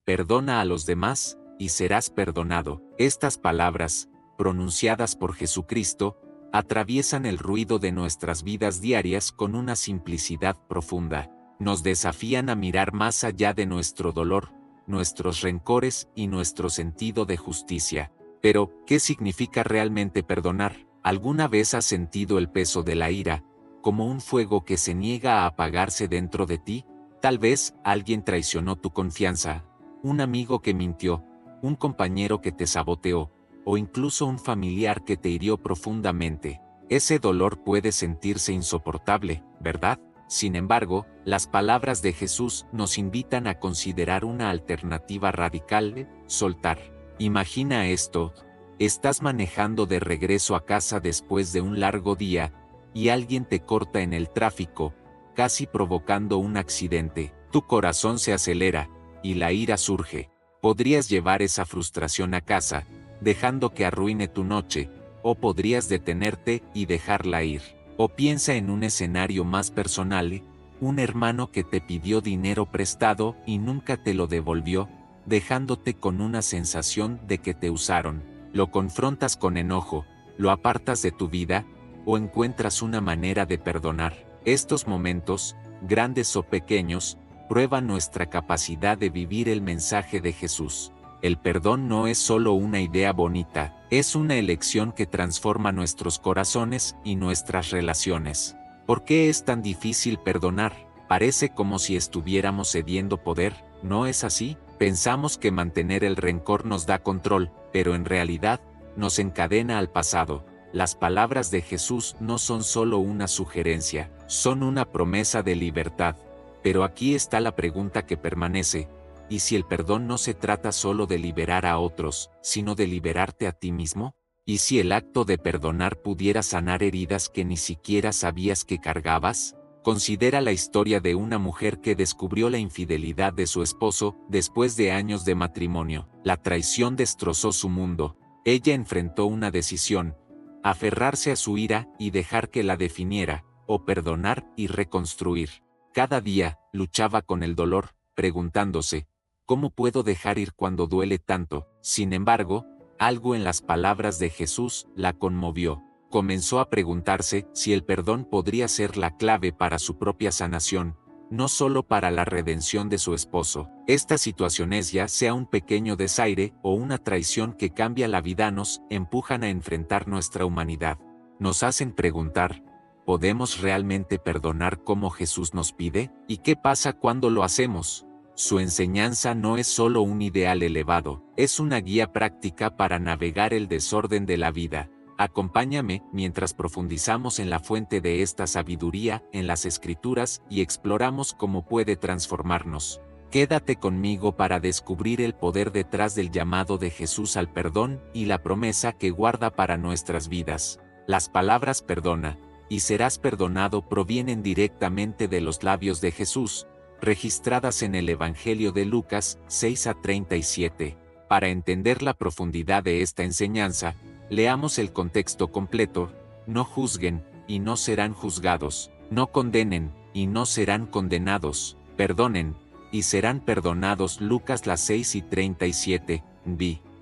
Perdona a los demás, y serás perdonado. Estas palabras, pronunciadas por Jesucristo, atraviesan el ruido de nuestras vidas diarias con una simplicidad profunda. Nos desafían a mirar más allá de nuestro dolor, nuestros rencores y nuestro sentido de justicia. Pero, ¿qué significa realmente perdonar? ¿Alguna vez has sentido el peso de la ira, como un fuego que se niega a apagarse dentro de ti? Tal vez alguien traicionó tu confianza, un amigo que mintió, un compañero que te saboteó, o incluso un familiar que te hirió profundamente. Ese dolor puede sentirse insoportable, ¿verdad? Sin embargo, las palabras de Jesús nos invitan a considerar una alternativa radical: soltar. Imagina esto: estás manejando de regreso a casa después de un largo día, y alguien te corta en el tráfico, casi provocando un accidente. Tu corazón se acelera, y la ira surge. Podrías llevar esa frustración a casa, dejando que arruine tu noche, o podrías detenerte y dejarla ir. O piensa en un escenario más personal: un hermano que te pidió dinero prestado y nunca te lo devolvió, dejándote con una sensación de que te usaron. Lo confrontas con enojo, lo apartas de tu vida, o encuentras una manera de perdonar. Estos momentos, grandes o pequeños, prueban nuestra capacidad de vivir el mensaje de Jesús. El perdón no es solo una idea bonita, es una elección que transforma nuestros corazones y nuestras relaciones. ¿Por qué es tan difícil perdonar? Parece como si estuviéramos cediendo poder, ¿no es así? Pensamos que mantener el rencor nos da control, pero en realidad, nos encadena al pasado. Las palabras de Jesús no son solo una sugerencia, son una promesa de libertad. Pero aquí está la pregunta que permanece: ¿y si el perdón no se trata solo de liberar a otros, sino de liberarte a ti mismo? ¿Y si el acto de perdonar pudiera sanar heridas que ni siquiera sabías que cargabas? Considera la historia de una mujer que descubrió la infidelidad de su esposo después de años de matrimonio. La traición destrozó su mundo. Ella enfrentó una decisión: aferrarse a su ira y dejar que la definiera, o perdonar y reconstruir. Cada día, luchaba con el dolor, preguntándose: ¿cómo puedo dejar ir cuando duele tanto? Sin embargo, algo en las palabras de Jesús la conmovió. Comenzó a preguntarse si el perdón podría ser la clave para su propia sanación, no solo para la redención de su esposo. Estas situaciones, ya sea un pequeño desaire o una traición que cambia la vida, nos empujan a enfrentar nuestra humanidad. Nos hacen preguntar: ¿podemos realmente perdonar como Jesús nos pide? ¿Y qué pasa cuando lo hacemos? Su enseñanza no es solo un ideal elevado, es una guía práctica para navegar el desorden de la vida. Acompáñame mientras profundizamos en la fuente de esta sabiduría, en las Escrituras, y exploramos cómo puede transformarnos. Quédate conmigo para descubrir el poder detrás del llamado de Jesús al perdón y la promesa que guarda para nuestras vidas. Las palabras "perdona y serás perdonado" provienen directamente de los labios de Jesús, registradas en el Evangelio de Lucas 6:37. Para entender la profundidad de esta enseñanza, leamos el contexto completo: no juzguen, y no serán juzgados; no condenen, y no serán condenados; perdonen, y serán perdonados. Lucas 6:37.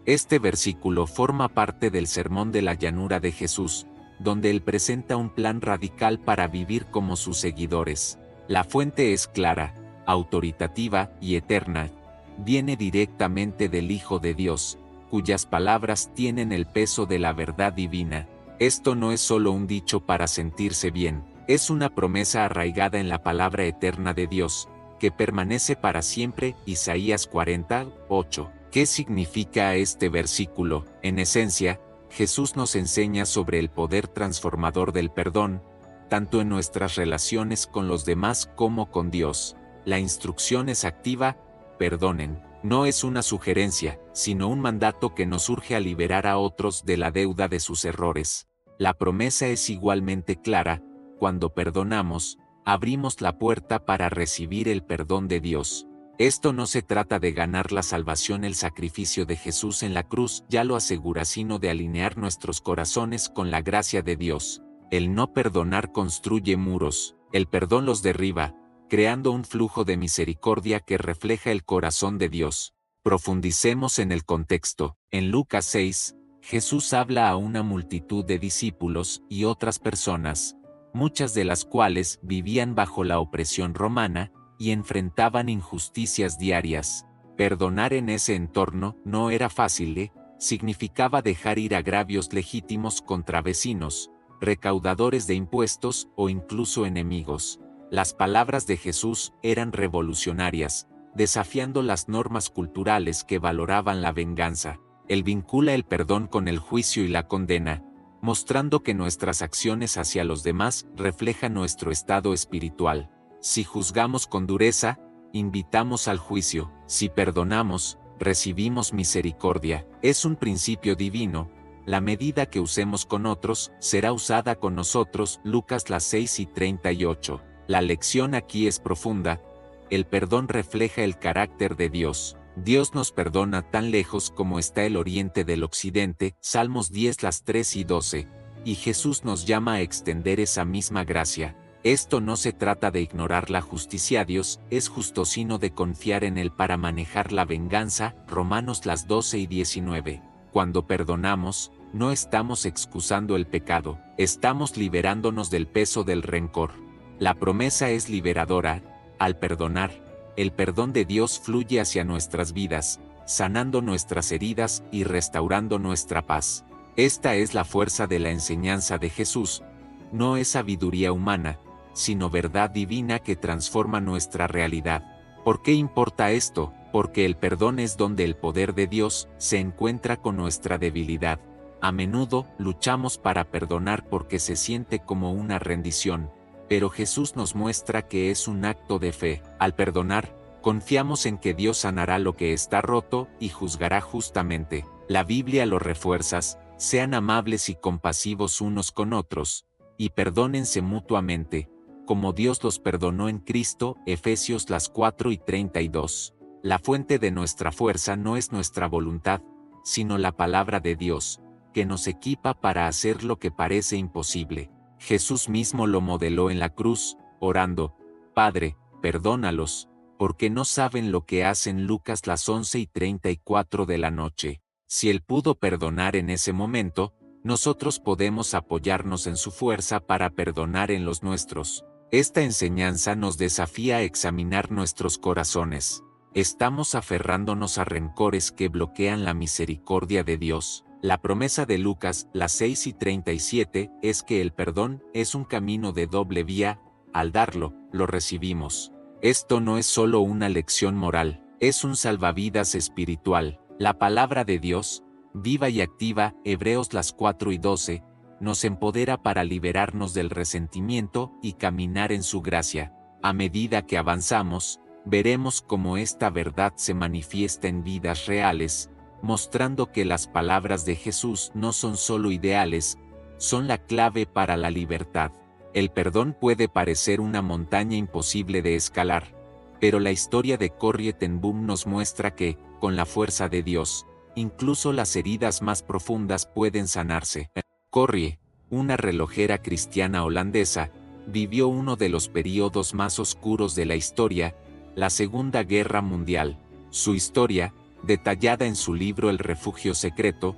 Este versículo forma parte del Sermón de la Llanura de Jesús, donde él presenta un plan radical para vivir como sus seguidores. La fuente es clara, autoritativa y eterna. Viene directamente del Hijo de Dios, cuyas palabras tienen el peso de la verdad divina. Esto no es solo un dicho para sentirse bien, es una promesa arraigada en la palabra eterna de Dios, que permanece para siempre. Isaías 40:8. ¿Qué significa este versículo? En esencia, Jesús nos enseña sobre el poder transformador del perdón, tanto en nuestras relaciones con los demás como con Dios. La instrucción es activa: perdonen. No es una sugerencia, sino un mandato que nos urge a liberar a otros de la deuda de sus errores. La promesa es igualmente clara: cuando perdonamos, abrimos la puerta para recibir el perdón de Dios. Esto no se trata de ganar la salvación, el sacrificio de Jesús en la cruz ya lo asegura, sino de alinear nuestros corazones con la gracia de Dios. El no perdonar construye muros, el perdón los derriba, creando un flujo de misericordia que refleja el corazón de Dios. Profundicemos en el contexto. En Lucas 6, Jesús habla a una multitud de discípulos y otras personas, muchas de las cuales vivían bajo la opresión romana y enfrentaban injusticias diarias. Perdonar en ese entorno no era fácil, significaba dejar ir agravios legítimos contra vecinos, recaudadores de impuestos o incluso enemigos. Las palabras de Jesús eran revolucionarias, desafiando las normas culturales que valoraban la venganza. Él vincula el perdón con el juicio y la condena, mostrando que nuestras acciones hacia los demás reflejan nuestro estado espiritual. Si juzgamos con dureza, invitamos al juicio. Si perdonamos, recibimos misericordia. Es un principio divino. La medida que usemos con otros será usada con nosotros. Lucas 6:38. La lección aquí es profunda. El perdón refleja el carácter de Dios. Dios nos perdona tan lejos como está el oriente del occidente, Salmos 10:3 y 12, y Jesús nos llama a extender esa misma gracia. Esto no se trata de ignorar la justicia. Dios es justo, sino de confiar en Él para manejar la venganza, Romanos 12:19. Cuando perdonamos, no estamos excusando el pecado, estamos liberándonos del peso del rencor. La promesa es liberadora. Al perdonar, el perdón de Dios fluye hacia nuestras vidas, sanando nuestras heridas y restaurando nuestra paz. Esta es la fuerza de la enseñanza de Jesús. No es sabiduría humana, sino verdad divina que transforma nuestra realidad. ¿Por qué importa esto? Porque el perdón es donde el poder de Dios se encuentra con nuestra debilidad. A menudo luchamos para perdonar porque se siente como una rendición, pero Jesús nos muestra que es un acto de fe. Al perdonar, confiamos en que Dios sanará lo que está roto y juzgará justamente. La Biblia lo refuerza: sean amables y compasivos unos con otros, y perdónense mutuamente, como Dios los perdonó en Cristo. Efesios 4:32. La fuente de nuestra fuerza no es nuestra voluntad, sino la palabra de Dios, que nos equipa para hacer lo que parece imposible. Jesús mismo lo modeló en la cruz, orando: Padre, perdónalos, porque no saben lo que hacen. Lucas 11:34 de la noche. Si Él pudo perdonar en ese momento, nosotros podemos apoyarnos en su fuerza para perdonar en los nuestros. Esta enseñanza nos desafía a examinar nuestros corazones. ¿Estamos aferrándonos a rencores que bloquean la misericordia de Dios? La promesa de Lucas 6:37 es que el perdón es un camino de doble vía. Al darlo, lo recibimos. Esto no es solo una lección moral, es un salvavidas espiritual. La palabra de Dios, viva y activa, Hebreos 4:12, nos empodera para liberarnos del resentimiento y caminar en su gracia. A medida que avanzamos, veremos cómo esta verdad se manifiesta en vidas reales, mostrando que las palabras de Jesús no son solo ideales, son la clave para la libertad. El perdón puede parecer una montaña imposible de escalar, pero la historia de Corrie ten Boom nos muestra que, con la fuerza de Dios, incluso las heridas más profundas pueden sanarse. Corrie, una relojera cristiana holandesa, vivió uno de los períodos más oscuros de la historia, la Segunda Guerra Mundial. Su historia, detallada en su libro El Refugio Secreto,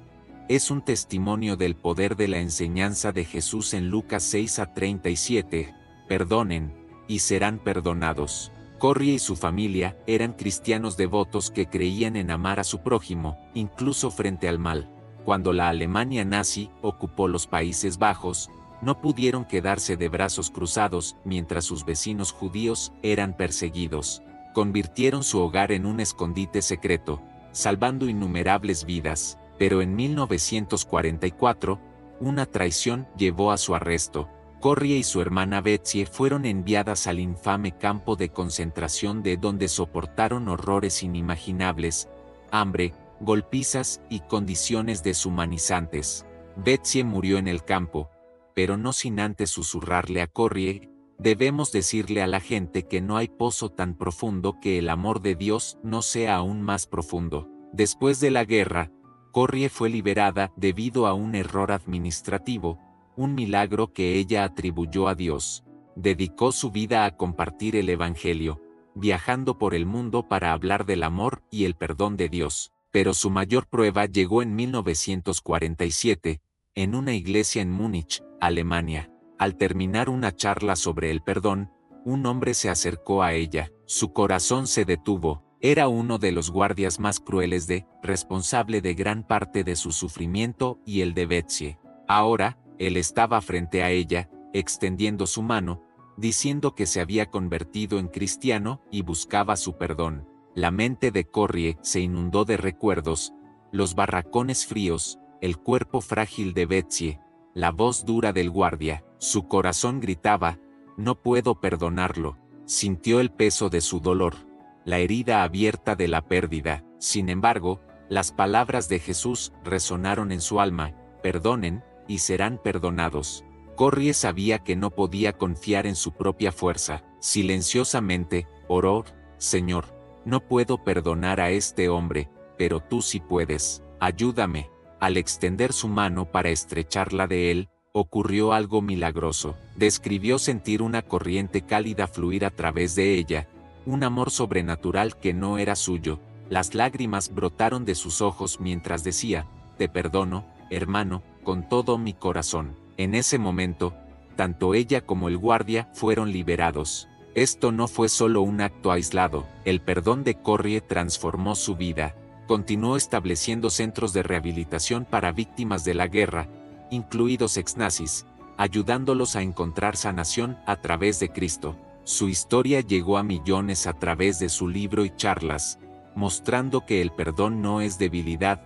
es un testimonio del poder de la enseñanza de Jesús en Lucas 6:37, perdonen, y serán perdonados. Corrie y su familia eran cristianos devotos que creían en amar a su prójimo, incluso frente al mal. Cuando la Alemania nazi ocupó los Países Bajos, no pudieron quedarse de brazos cruzados mientras sus vecinos judíos eran perseguidos. Convirtieron su hogar en un escondite secreto, salvando innumerables vidas, pero en 1944, una traición llevó a su arresto. Corrie y su hermana Betsy fueron enviadas al infame campo de concentración, de donde soportaron horrores inimaginables, hambre, golpizas y condiciones deshumanizantes. Betsy murió en el campo, pero no sin antes susurrarle a Corrie: debemos decirle a la gente que no hay pozo tan profundo que el amor de Dios no sea aún más profundo. Después de la guerra, Corrie fue liberada debido a un error administrativo, un milagro que ella atribuyó a Dios. Dedicó su vida a compartir el Evangelio. viajando por el mundo para hablar del amor y el perdón de Dios. Pero su mayor prueba llegó en 1947, en una iglesia en Múnich, Alemania. Al terminar una charla sobre el perdón, un hombre se acercó a ella. Su corazón se detuvo. Era uno de los guardias más crueles responsable de gran parte de su sufrimiento y el de Betsy. Ahora, él estaba frente a ella, extendiendo su mano, diciendo que se había convertido en cristiano y buscaba su perdón. La mente de Corrie se inundó de recuerdos, los barracones fríos, el cuerpo frágil de Betsy, la voz dura del guardia. Su corazón gritaba, no puedo perdonarlo. Sintió el peso de su dolor, la herida abierta de la pérdida. Sin embargo, las palabras de Jesús resonaron en su alma, perdonen, y serán perdonados. Corrie sabía que no podía confiar en su propia fuerza. Silenciosamente, oró, Señor, no puedo perdonar a este hombre, pero tú sí puedes, ayúdame. Al extender su mano para estrecharla de él, ocurrió algo milagroso. Describió sentir una corriente cálida fluir a través de ella, un amor sobrenatural que no era suyo. Las lágrimas brotaron de sus ojos mientras decía, te perdono, hermano, con todo mi corazón. En ese momento, tanto ella como el guardia fueron liberados. Esto no fue solo un acto aislado, el perdón de Corrie transformó su vida. Continuó estableciendo centros de rehabilitación para víctimas de la guerra, incluidos exnazis, ayudándolos a encontrar sanación a través de Cristo. Su historia llegó a millones a través de su libro y charlas, mostrando que el perdón no es debilidad,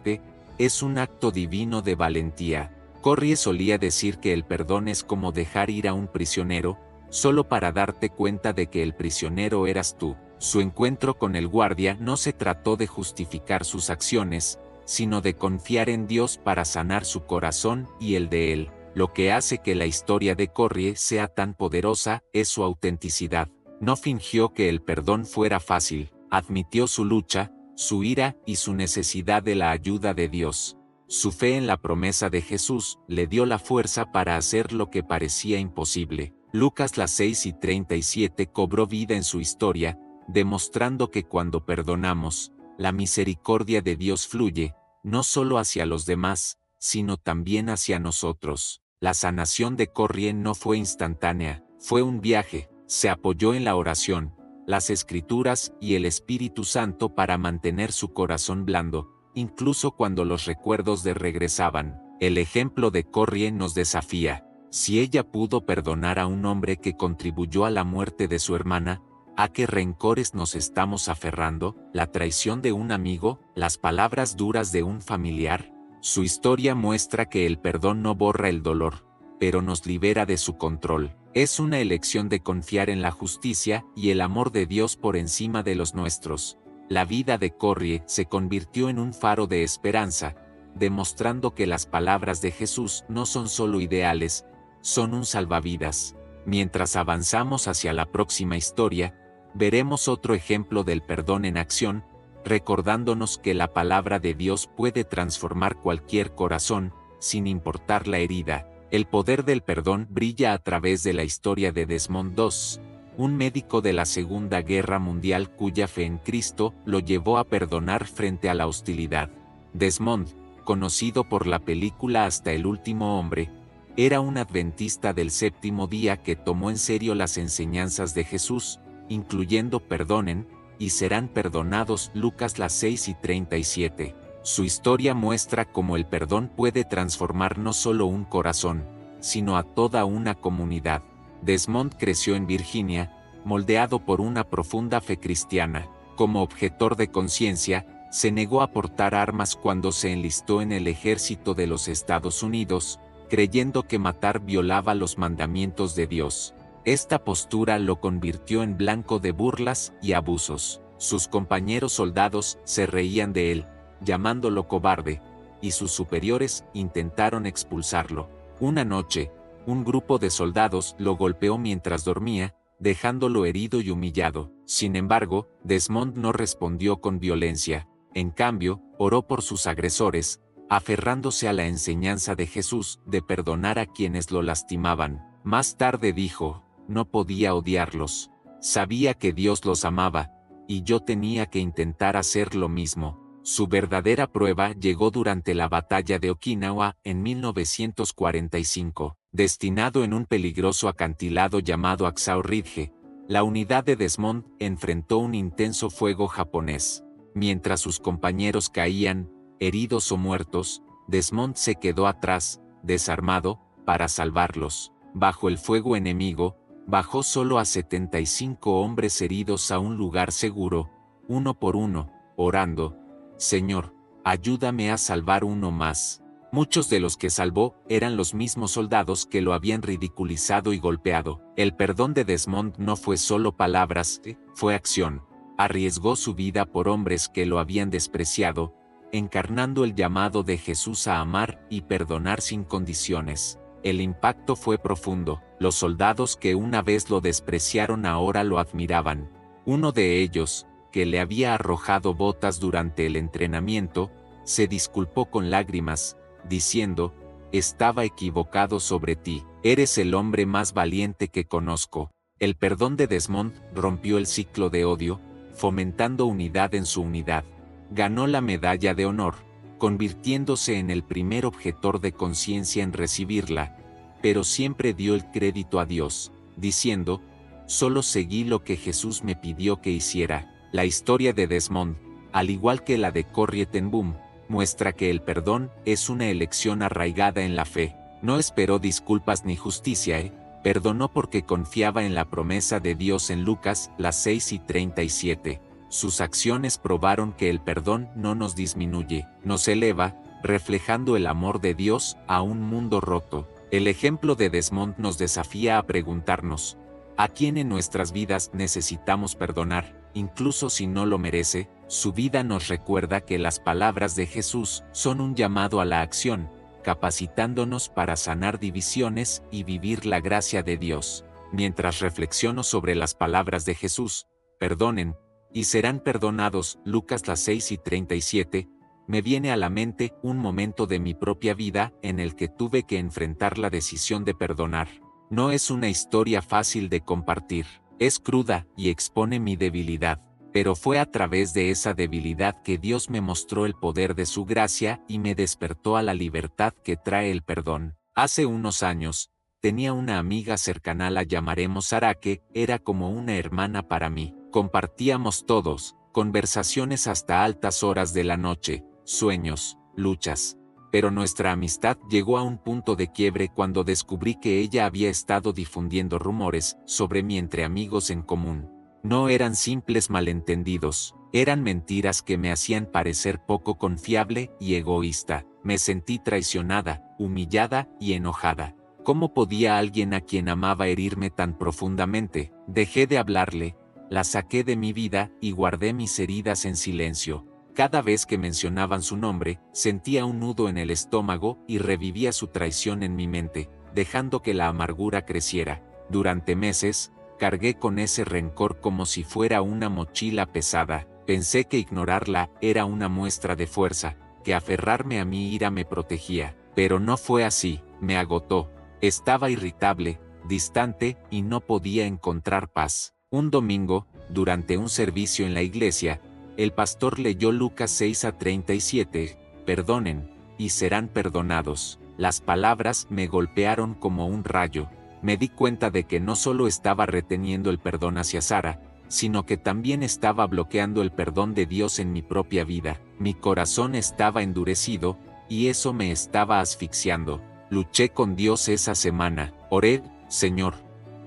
es un acto divino de valentía. Corrie solía decir que el perdón es como dejar ir a un prisionero, solo para darte cuenta de que el prisionero eras tú. Su encuentro con el guardia no se trató de justificar sus acciones, sino de confiar en Dios para sanar su corazón y el de él. Lo que hace que la historia de Corrie sea tan poderosa es su autenticidad. No fingió que el perdón fuera fácil, admitió su lucha, su ira y su necesidad de la ayuda de Dios. Su fe en la promesa de Jesús le dio la fuerza para hacer lo que parecía imposible. Lucas 6:37 cobró vida en su historia, demostrando que cuando perdonamos, la misericordia de Dios fluye, no solo hacia los demás, sino también hacia nosotros. La sanación de Corrie no fue instantánea, fue un viaje. Se apoyó en la oración, las Escrituras y el Espíritu Santo para mantener su corazón blando, incluso cuando los recuerdos regresaban. El ejemplo de Corrie nos desafía. Si ella pudo perdonar a un hombre que contribuyó a la muerte de su hermana, ¿a qué rencores nos estamos aferrando? ¿La traición de un amigo? ¿Las palabras duras de un familiar? Su historia muestra que el perdón no borra el dolor, pero nos libera de su control. Es una elección de confiar en la justicia y el amor de Dios por encima de los nuestros. La vida de Corrie se convirtió en un faro de esperanza, demostrando que las palabras de Jesús no son solo ideales, son un salvavidas. Mientras avanzamos hacia la próxima historia, veremos otro ejemplo del perdón en acción, recordándonos que la palabra de Dios puede transformar cualquier corazón, sin importar la herida. El poder del perdón brilla a través de la historia de Desmond II, un médico de la Segunda Guerra Mundial cuya fe en Cristo lo llevó a perdonar frente a la hostilidad. Desmond, conocido por la película Hasta el último hombre, era un adventista del séptimo día que tomó en serio las enseñanzas de Jesús, incluyendo perdonen, y serán perdonados. Lucas 6:37. Su historia muestra cómo el perdón puede transformar no solo un corazón, sino a toda una comunidad. Desmond creció en Virginia, moldeado por una profunda fe cristiana. Como objetor de conciencia, se negó a portar armas cuando se enlistó en el ejército de los Estados Unidos, creyendo que matar violaba los mandamientos de Dios. Esta postura lo convirtió en blanco de burlas y abusos. Sus compañeros soldados se reían de él, llamándolo cobarde, y sus superiores intentaron expulsarlo. Una noche, un grupo de soldados lo golpeó mientras dormía, dejándolo herido y humillado. Sin embargo, Desmond no respondió con violencia. En cambio, oró por sus agresores, aferrándose a la enseñanza de Jesús de perdonar a quienes lo lastimaban. Más tarde dijo, no podía odiarlos, Sabía que Dios los amaba, y yo tenía que intentar hacer lo mismo. Su verdadera prueba llegó durante la batalla de Okinawa en 1945. Destinado en un peligroso acantilado llamado Axao Ridge, la unidad de Desmond enfrentó un intenso fuego japonés. Mientras sus compañeros caían, heridos o muertos, Desmond se quedó atrás, desarmado, para salvarlos. Bajo el fuego enemigo, bajó solo a 75 hombres heridos a un lugar seguro, uno por uno, orando: Señor, ayúdame a salvar uno más. Muchos de los que salvó eran los mismos soldados que lo habían ridiculizado y golpeado. El perdón de Desmond no fue solo palabras, fue acción. Arriesgó su vida por hombres que lo habían despreciado, encarnando el llamado de Jesús a amar y perdonar sin condiciones. El impacto fue profundo. Los soldados que una vez lo despreciaron ahora lo admiraban. Uno de ellos, que le había arrojado botas durante el entrenamiento, se disculpó con lágrimas, diciendo: estaba equivocado sobre ti, eres el hombre más valiente que conozco. El perdón de Desmond rompió el ciclo de odio, fomentando unidad en su unidad. Ganó la medalla de honor, convirtiéndose en el primer objetor de conciencia en recibirla, pero siempre dio el crédito a Dios, diciendo: solo seguí lo que Jesús me pidió que hiciera. La historia de Desmond, al igual que la de Corrie ten Boom, muestra que el perdón es una elección arraigada en la fe. No esperó disculpas ni justicia, perdonó porque confiaba en la promesa de Dios en Lucas 6:37. Sus acciones probaron que el perdón no nos disminuye, nos eleva, reflejando el amor de Dios a un mundo roto. El ejemplo de Desmond nos desafía a preguntarnos: ¿a quién en nuestras vidas necesitamos perdonar, incluso si no lo merece? Su vida nos recuerda que las palabras de Jesús son un llamado a la acción, capacitándonos para sanar divisiones y vivir la gracia de Dios. Mientras reflexiono sobre las palabras de Jesús, perdonen, y serán perdonados, Lucas 6:37, me viene a la mente un momento de mi propia vida en el que tuve que enfrentar la decisión de perdonar. No es una historia fácil de compartir, es cruda y expone mi debilidad, pero fue a través de esa debilidad que Dios me mostró el poder de su gracia y me despertó a la libertad que trae el perdón. Hace unos años, tenía una amiga cercana, la llamaremos Sara, que era como una hermana para mí. Compartíamos todos, conversaciones hasta altas horas de la noche, sueños, luchas. Pero nuestra amistad llegó a un punto de quiebre cuando descubrí que ella había estado difundiendo rumores sobre mí entre amigos en común. No eran simples malentendidos, eran mentiras que me hacían parecer poco confiable y egoísta. Me sentí traicionada, humillada y enojada. ¿Cómo podía alguien a quien amaba herirme tan profundamente? Dejé de hablarle, la saqué de mi vida y guardé mis heridas en silencio. Cada vez que mencionaban su nombre, sentía un nudo en el estómago y revivía su traición en mi mente, dejando que la amargura creciera. Durante meses, cargué con ese rencor como si fuera una mochila pesada. Pensé que ignorarla era una muestra de fuerza, que aferrarme a mi ira me protegía. Pero no fue así, me agotó. Estaba irritable, distante y no podía encontrar paz. Un domingo, durante un servicio en la iglesia, el pastor leyó Lucas 6:37, perdonen, y serán perdonados. Las palabras me golpearon como un rayo. Me di cuenta de que no solo estaba reteniendo el perdón hacia Sara, sino que también estaba bloqueando el perdón de Dios en mi propia vida. Mi corazón estaba endurecido, y eso me estaba asfixiando. Luché con Dios esa semana. Oré: Señor,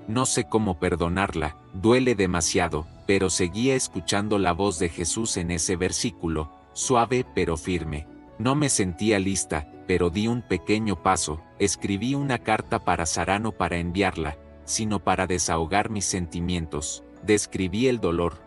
no sé cómo perdonarla, duele demasiado, pero seguía escuchando la voz de Jesús en ese versículo, suave pero firme. No me sentía lista, pero di un pequeño paso. Escribí una carta para Sara, no para enviarla, sino para desahogar mis sentimientos. Describí el dolor,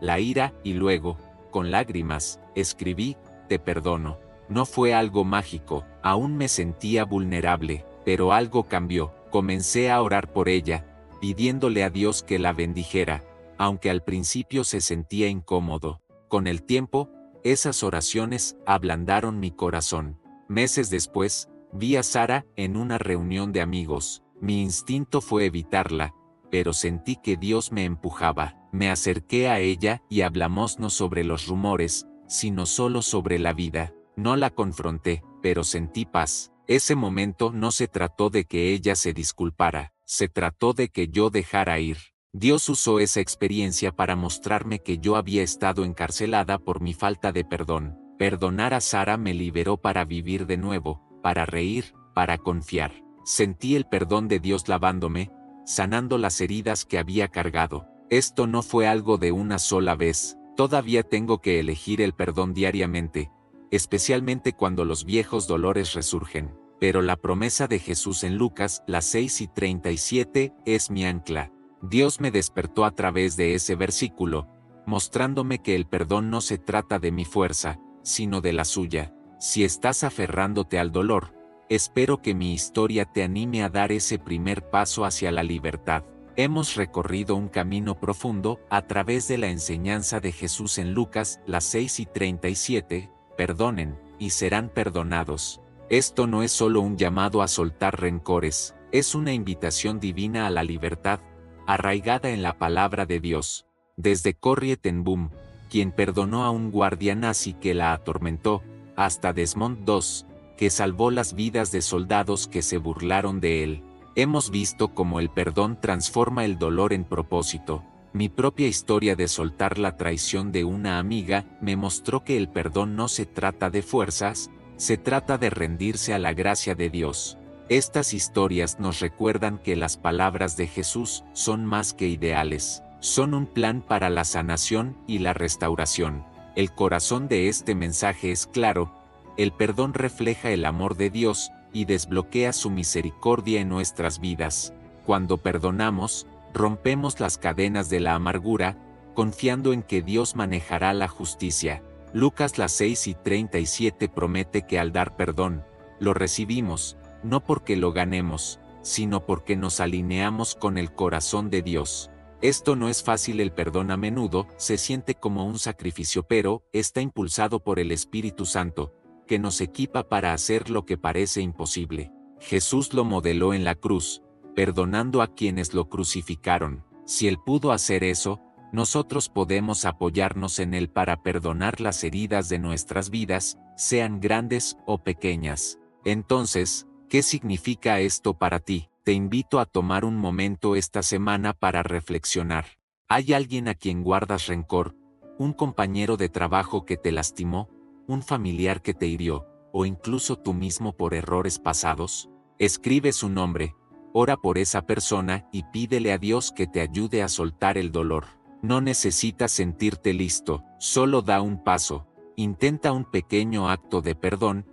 la ira y luego, con lágrimas, escribí: te perdono. No fue algo mágico, aún me sentía vulnerable, pero algo cambió. Comencé a orar por ella, pidiéndole a Dios que la bendijera, aunque al principio se sentía incómodo. Con el tiempo, esas oraciones ablandaron mi corazón. Meses después, vi a Sara en una reunión de amigos. Mi instinto fue evitarla, pero sentí que Dios me empujaba. Me acerqué a ella y hablamos no sobre los rumores, sino solo sobre la vida. No la confronté, pero sentí paz. Ese momento no se trató de que ella se disculpara, se trató de que yo dejara ir. Dios usó esa experiencia para mostrarme que yo había estado encarcelada por mi falta de perdón. Perdonar a Sara me liberó para vivir de nuevo, para reír, para confiar. Sentí el perdón de Dios lavándome, sanando las heridas que había cargado. Esto no fue algo de una sola vez. Todavía tengo que elegir el perdón diariamente, especialmente cuando los viejos dolores resurgen. Pero la promesa de Jesús en Lucas, las 6:37, es mi ancla. Dios me despertó a través de ese versículo, mostrándome que el perdón no se trata de mi fuerza, sino de la suya. Si estás aferrándote al dolor, espero que mi historia te anime a dar ese primer paso hacia la libertad. Hemos recorrido un camino profundo a través de la enseñanza de Jesús en Lucas, las 6:37, perdonen, y serán perdonados. Esto no es solo un llamado a soltar rencores, es una invitación divina a la libertad, arraigada en la palabra de Dios. Desde Corrie ten Boom, quien perdonó a un guardia nazi que la atormentó, hasta Desmond II, que salvó las vidas de soldados que se burlaron de él. Hemos visto cómo el perdón transforma el dolor en propósito. Mi propia historia de soltar la traición de una amiga me mostró que el perdón no se trata de fuerzas, se trata de rendirse a la gracia de Dios. Estas historias nos recuerdan que las palabras de Jesús son más que ideales, son un plan para la sanación y la restauración. El corazón de este mensaje es claro: el perdón refleja el amor de Dios y desbloquea su misericordia en nuestras vidas. Cuando perdonamos, rompemos las cadenas de la amargura, confiando en que Dios manejará la justicia. Lucas las 6:37 promete que al dar perdón, lo recibimos, no porque lo ganemos, sino porque nos alineamos con el corazón de Dios. Esto no es fácil. El perdón a menudo se siente como un sacrificio, pero está impulsado por el Espíritu Santo, que nos equipa para hacer lo que parece imposible. Jesús lo modeló en la cruz, perdonando a quienes lo crucificaron. Si Él pudo hacer eso, nosotros podemos apoyarnos en Él para perdonar las heridas de nuestras vidas, sean grandes o pequeñas. Entonces, ¿qué significa esto para ti? Te invito a tomar un momento esta semana para reflexionar. ¿Hay alguien a quien guardas rencor? ¿Un compañero de trabajo que te lastimó? ¿Un familiar que te hirió? ¿O incluso tú mismo por errores pasados? Escribe su nombre, ora por esa persona y pídele a Dios que te ayude a soltar el dolor. No necesitas sentirte listo, solo da un paso. Intenta un pequeño acto de perdón,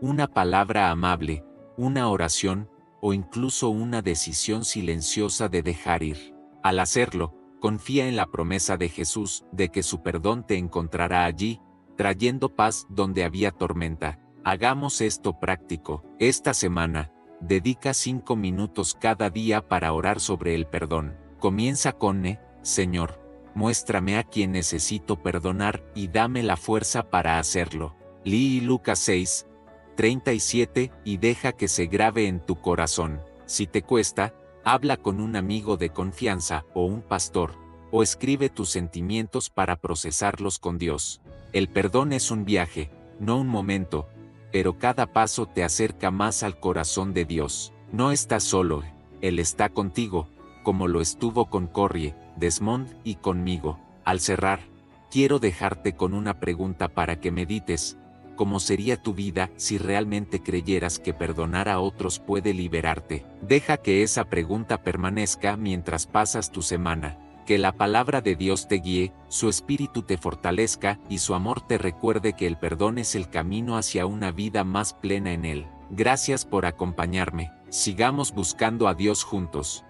una palabra amable, una oración, o incluso una decisión silenciosa de dejar ir. Al hacerlo, confía en la promesa de Jesús de que su perdón te encontrará allí, trayendo paz donde había tormenta. Hagamos esto práctico. Esta semana, dedica 5 minutos cada día para orar sobre el perdón. Comienza con Señor, muéstrame a quien necesito perdonar y dame la fuerza para hacerlo. Lee Lucas 6:37 y deja que se grabe en tu corazón. Si te cuesta, habla con un amigo de confianza o un pastor, o escribe tus sentimientos para procesarlos con Dios. El perdón es un viaje, no un momento, pero cada paso te acerca más al corazón de Dios. No estás solo, Él está contigo, como lo estuvo con Corrie, Desmond y conmigo. Al cerrar, quiero dejarte con una pregunta para que medites. ¿Cómo sería tu vida si realmente creyeras que perdonar a otros puede liberarte? Deja que esa pregunta permanezca mientras pasas tu semana. Que la palabra de Dios te guíe, su espíritu te fortalezca y su amor te recuerde que el perdón es el camino hacia una vida más plena en Él. Gracias por acompañarme. Sigamos buscando a Dios juntos.